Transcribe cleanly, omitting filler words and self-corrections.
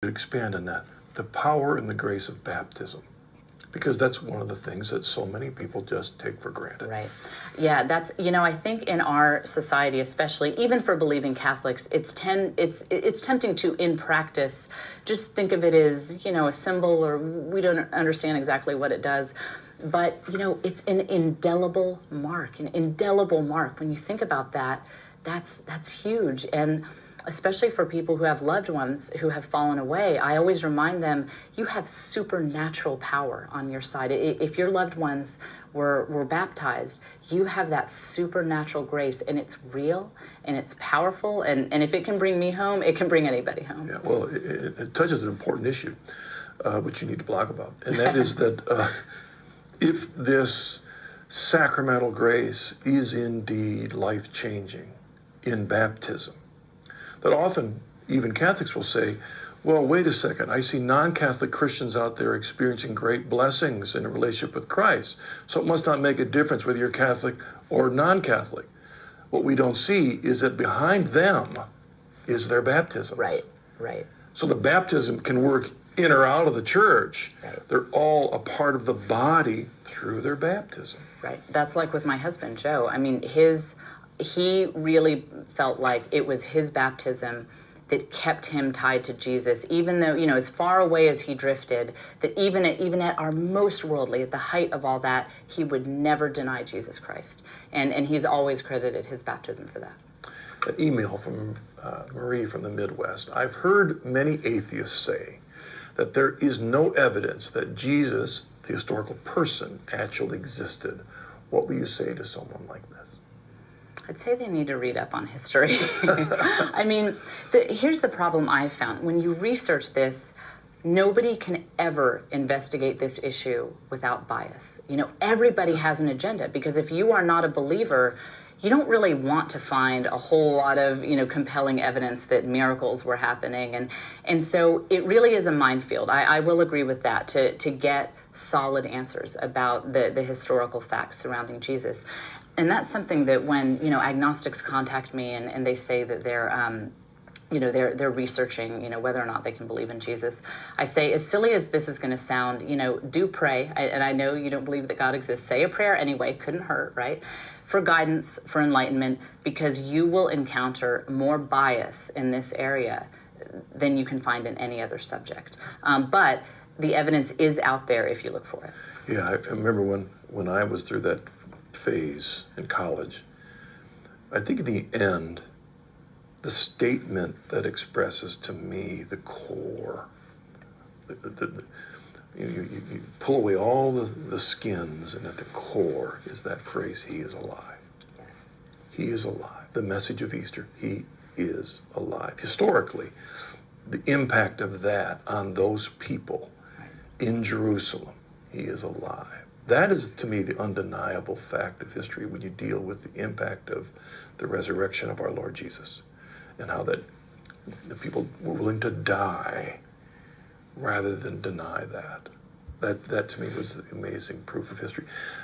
could expand on that. The power and the grace of baptism. Because that's one of the things that so many people just take for granted. Right. Yeah, that's, I think in our society, especially, even for believing Catholics, it's tempting to, in practice, just think of it as, a symbol, or we don't understand exactly what it does. But, it's an indelible mark, When you think about that, that's huge. And especially for people who have loved ones who have fallen away, I always remind them, you have supernatural power on your side. If your loved ones were baptized, you have that supernatural grace, and it's real and it's powerful. And if it can bring me home, it can bring anybody home. Yeah, well, it touches an important issue, which you need to blog about. And that is that if this sacramental grace is indeed life-changing in baptism, that often even Catholics will say, well, wait a second, I see non-Catholic Christians out there experiencing great blessings in a relationship with Christ, so it must not make a difference whether you're Catholic or non-Catholic. What we don't see is that behind them is their baptisms. Right. So the baptism can work in or out of the church. Right. They're all a part of the body through their baptism. Right. That's like with my husband, Joe. I mean, he really felt like it was his baptism that kept him tied to Jesus, even though, as far away as he drifted, that even at our most worldly, at the height of all that, he would never deny Jesus Christ. And he's always credited his baptism for that. An email from Marie from the Midwest. I've heard many atheists say that there is no evidence that Jesus, the historical person, actually existed. What will you say to someone like this? I'd say they need to read up on history. I mean, here's the problem I've found. When you research this, nobody can ever investigate this issue without bias. Everybody has an agenda, because if you are not a believer, you don't really want to find a whole lot of, compelling evidence that miracles were happening. And so it really is a minefield. I will agree with that, to get solid answers about the historical facts surrounding Jesus. And that's something that when, agnostics contact me and they say that they're researching, whether or not they can believe in Jesus, I say, as silly as this is going to sound, do pray. And I know you don't believe that God exists. Say a prayer anyway, couldn't hurt, right? For guidance, for enlightenment, because you will encounter more bias in this area than you can find in any other subject. But the evidence is out there if you look for it. Yeah, I remember when I was through that phase in college, I think in the end, the statement that expresses to me the core, you pull away all the skins, and at the core is that phrase, he is alive. Yes. He is alive. The message of Easter, he is alive. Historically, the impact of that on those people in Jerusalem, he is alive. That is, to me, the undeniable fact of history when you deal with the impact of the resurrection of our Lord Jesus, and how that the people were willing to die rather than deny that. That to me was the amazing proof of history.